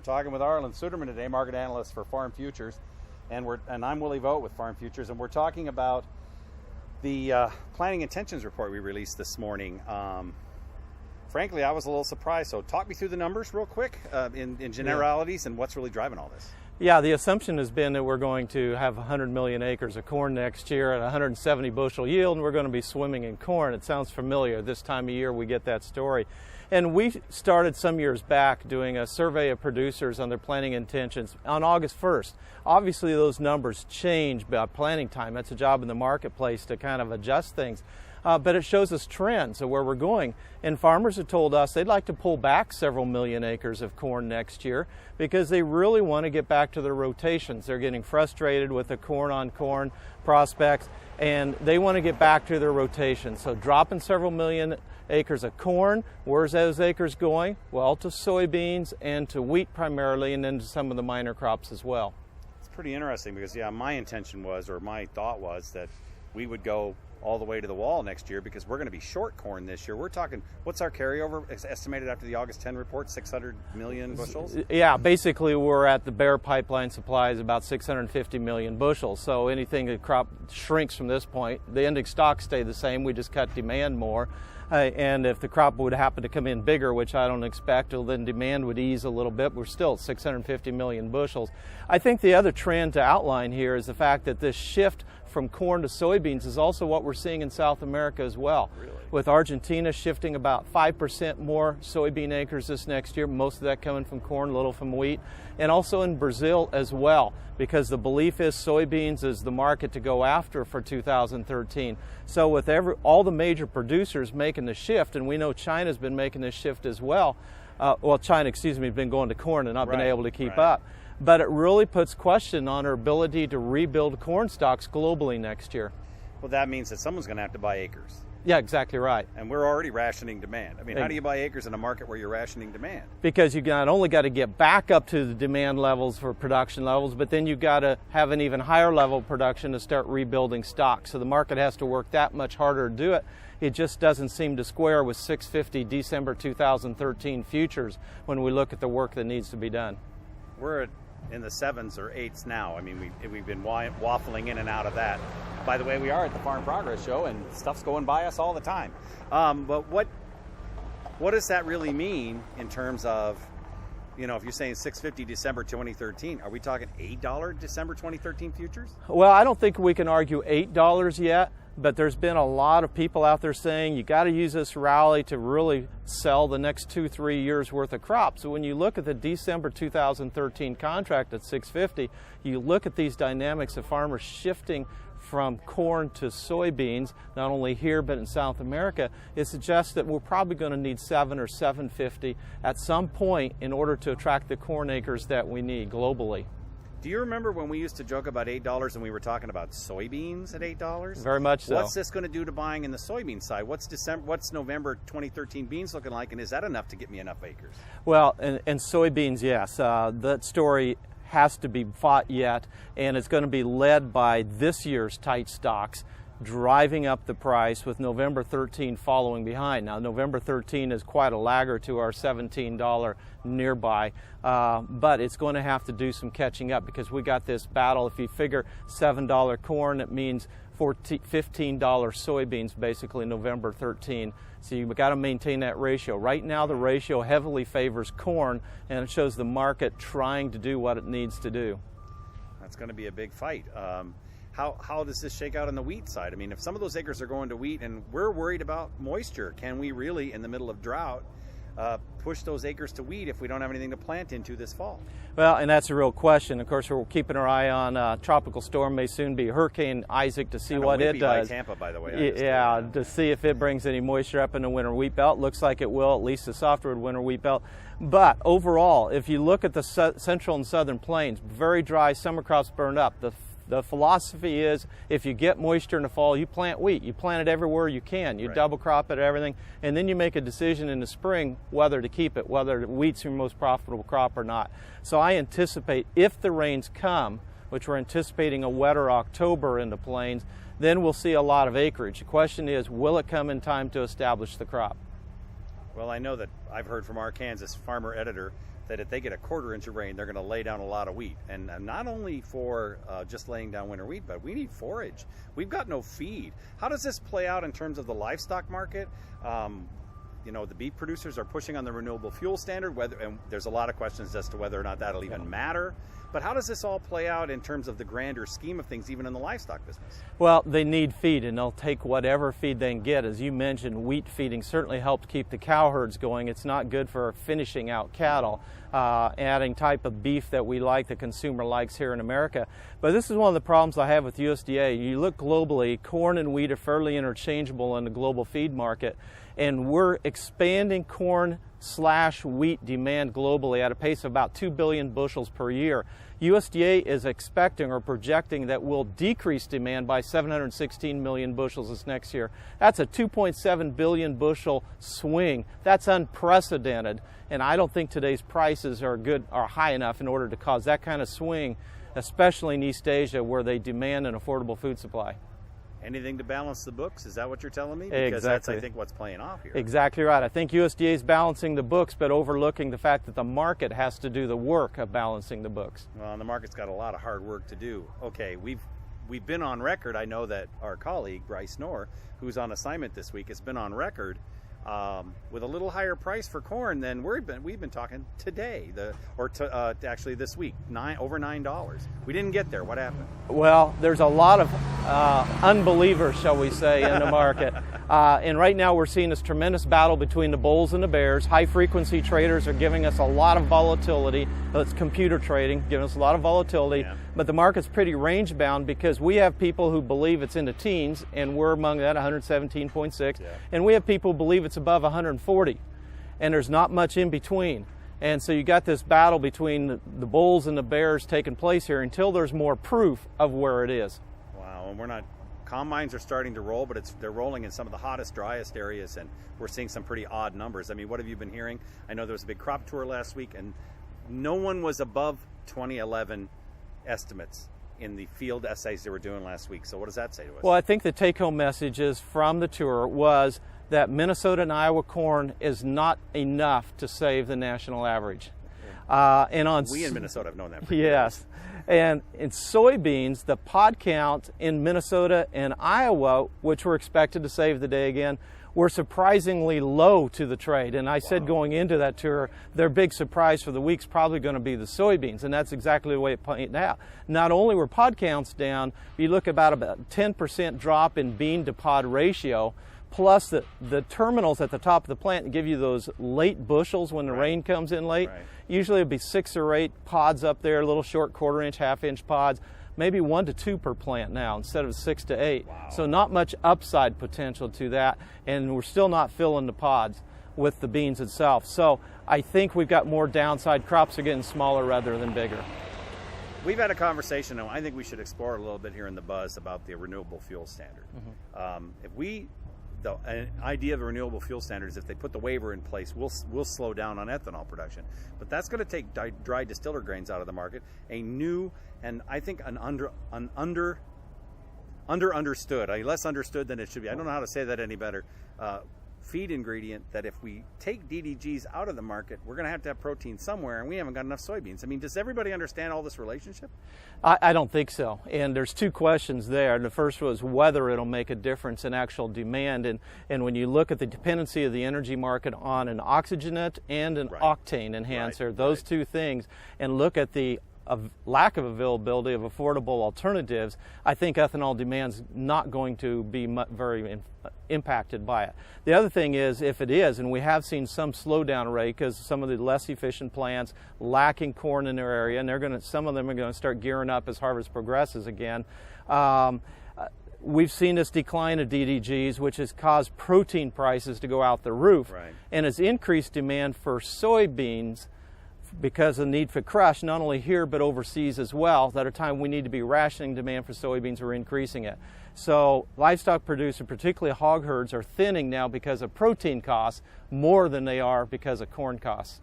talking with Arlan Suderman today, market analyst for Farm Futures, and I'm Willie Vogt with Farm Futures, and we're talking about the planning intentions report we released this morning. Frankly, I was a little surprised. So talk me through the numbers real quick in generalities and what's really driving all this. Yeah, the assumption has been that we're going to have 100 million acres of corn next year at 170 bushel yield, and we're going to be swimming in corn. It sounds familiar. This time of year we get that story. And we started some years back doing a survey of producers on their planting intentions on August 1st. Obviously those numbers change by planting time. That's a job in the marketplace to kind of adjust things. But it shows us trends of where we're going. And farmers have told us they'd like to pull back several million acres of corn next year because they really want to get back to their rotations. They're getting frustrated with the corn-on-corn prospects, and they want to get back to their rotations. So dropping several million acres of corn. Where's those acres going? Well, to soybeans and to wheat primarily, and then to some of the minor crops as well. It's pretty interesting because, yeah, my intention was, or my thought was, that we would go all the way to the wall next year because we're going to be short corn this year. We're talking, what's our carryover estimated after the August 10 report? 600 million bushels? Yeah, basically we're at the bare pipeline supply is about 650 million bushels. So anything the crop shrinks from this point, the ending stocks stay the same, we just cut demand more. And if the crop would happen to come in bigger, which I don't expect, well, then demand would ease a little bit. We're still at 650 million bushels. I think the other trend to outline here is the fact that this shift from corn to soybeans is also what we're seeing in South America as well. Really? With Argentina shifting about 5% more soybean acres this next year, most of that coming from corn, little from wheat, and also in Brazil as well, because the belief is soybeans is the market to go after for 2013. So with all the major producers making the shift, and we know China's been making this shift as well, China, has been going to corn and not been able to keep up. But it really puts question on our ability to rebuild corn stocks globally next year. Well, that means that someone's going to have to buy acres. Yeah, exactly right. And we're already rationing demand. I mean, how do you buy acres in a market where you're rationing demand? Because you not only got to get back up to the demand levels for production levels, but then you've got to have an even higher level of production to start rebuilding stocks. So the market has to work that much harder to do it. It just doesn't seem to square with 650 December 2013 futures when we look at the work that needs to be done. We're in the 7s or 8s now. I mean, we've been waffling in and out of that. By the way, we are at the Farm Progress Show, and stuff's going by us all the time. But what does that really mean in terms of, if you're saying 650 December 2013, are we talking $8 December 2013 futures? Well, I don't think we can argue $8 yet, but there's been a lot of people out there saying you got to use this rally to really sell the next 2-3 years worth of crops. So when you look at the December 2013 contract at 650, you look at these dynamics of farmers shifting from corn to soybeans, not only here but in South America, it suggests that we're probably going to need 7 or 750 at some point in order to attract the corn acres that we need globally. Do you remember when we used to joke about $8 and we were talking about soybeans at $8? Very much so. What's this going to do to buying in the soybean side? What's November 2013 beans looking like, and is that enough to get me enough acres? Well, and soybeans, yes. That story has to be fought yet, and it's going to be led by this year's tight stocks, driving up the price with November 13 following behind. Now, November 13 is quite a lagger to our $17 nearby, but it's going to have to do some catching up because we got this battle. If you figure $7 corn, it means $15 soybeans basically November 13. So you've got to maintain that ratio. Right now the ratio heavily favors corn, and it shows the market trying to do what it needs to do. That's going to be a big fight. How does this shake out on the wheat side? I mean, if some of those acres are going to wheat and we're worried about moisture, can we really, in the middle of drought, push those acres to wheat if we don't have anything to plant into this fall? Well, and that's a real question. Of course, we're keeping our eye on tropical storm, may soon be Hurricane Isaac, to see what it does. By Tampa, by the way. Yeah, to see if it brings any moisture up in the winter wheat belt. Looks like it will, at least the softwood winter wheat belt. But overall, if you look at the central and southern plains, very dry, summer crops burned up. The philosophy is if you get moisture in the fall, you plant wheat. You plant it everywhere you can. You double crop it, everything, and then you make a decision in the spring whether to keep it, whether wheat's your most profitable crop or not. So I anticipate if the rains come, which we're anticipating a wetter October in the plains, then we'll see a lot of acreage. The question is, will it come in time to establish the crop? Well, I know that I've heard from our Kansas farmer editor that if they get a quarter inch of rain, they're going to lay down a lot of wheat. And not only for just laying down winter wheat, but we need forage. We've got no feed. How does this play out in terms of the livestock market? You know, the beef producers are pushing on the renewable fuel standard, and there's a lot of questions as to whether or not that'll even matter. But how does this all play out in terms of the grander scheme of things, even in the livestock business? Well, they need feed, and they'll take whatever feed they can get. As you mentioned, wheat feeding certainly helps keep the cow herds going. It's not good for finishing out cattle, adding type of beef that we like, the consumer likes here in America. But this is one of the problems I have with USDA. You look globally, corn and wheat are fairly interchangeable in the global feed market, and we're expanding corn/wheat demand globally at a pace of about 2 billion bushels per year. USDA is expecting or projecting that we'll decrease demand by 716 million bushels this next year. That's a 2.7 billion bushel swing. That's unprecedented, and I don't think today's prices are high enough in order to cause that kind of swing, especially in East Asia where they demand an affordable food supply. Anything to balance the books? Is that what you're telling me? Because exactly. That's, I think, what's playing off here. Exactly right. I think USDA is balancing the books, but overlooking the fact that the market has to do the work of balancing the books. Well, and the market's got a lot of hard work to do. Okay, we've been on record. I know that our colleague, Bryce Knorr, who's on assignment this week, has been on record with a little higher price for corn than we've been talking today, actually this week, over $9. We didn't get there. What happened? Well, there's a lot of unbelievers, shall we say, in the market. And right now we're seeing this tremendous battle between the bulls and the bears. High-frequency traders are giving us a lot of volatility. It's computer trading, giving us a lot of volatility. Yeah. But the market's pretty range-bound because we have people who believe it's in the teens, and we're among that, 117.6. Yeah. And we have people who believe it's above 140. And there's not much in between. And so you got this battle between the bulls and the bears taking place here until there's more proof of where it is. Wow, and combines are starting to roll, but they're rolling in some of the hottest, driest areas, and we're seeing some pretty odd numbers. I mean, what have you been hearing? I know there was a big crop tour last week, and no one was above 2011 estimates in the field essays they were doing last week. So what does that say to us? Well, I think the take-home messages from the tour was that Minnesota and Iowa corn is not enough to save the national average. We in Minnesota have known that for years. Yes. And in soybeans, the pod count in Minnesota and Iowa, which were expected to save the day again, were surprisingly low to the trade. And I said going into that tour, their big surprise for the week's probably going to be the soybeans, and that's exactly the way it played out. Not only were pod counts down, you look about 10% drop in bean to pod ratio, plus the terminals at the top of the plant give you those late bushels when the rain comes in late. Right. Usually it'd be 6 or 8 pods up there, little short quarter-inch, half-inch pods, maybe 1 to 2 per plant now instead of 6 to 8. Wow. So not much upside potential to that, and we're still not filling the pods with the beans itself. So I think we've got more downside. Crops are getting smaller rather than bigger. We've had a conversation, and I think we should explore a little bit here in the buzz about the renewable fuel standard. An idea of a renewable fuel standard is if they put the waiver in place, we'll slow down on ethanol production. But that's going to take dry distiller grains out of the market. A new, and I think an understood, less understood than it should be. I don't know how to say that any better. Feed ingredient that if we take DDGs out of the market, we're going to have protein somewhere, and we haven't got enough soybeans. I mean, does everybody understand all this relationship? I don't think so. And there's 2 questions there. The first was whether it'll make a difference in actual demand. And when you look at the dependency of the energy market on an oxygenate and an octane enhancer, those 2 things, and look at the lack of availability of affordable alternatives, I think ethanol demand's not going to be very impacted by it. The other thing is, if it is, and we have seen some slowdown rate because some of the less efficient plants lacking corn in their area, and some of them are going to start gearing up as harvest progresses again. We've seen this decline of DDGs, which has caused protein prices to go out the roof, and has increased demand for soybeans because of the need for crush, not only here but overseas as well. At a time we need to be rationing demand for soybeans, we're increasing it. So livestock producers, particularly hog herds, are thinning now because of protein costs more than they are because of corn costs.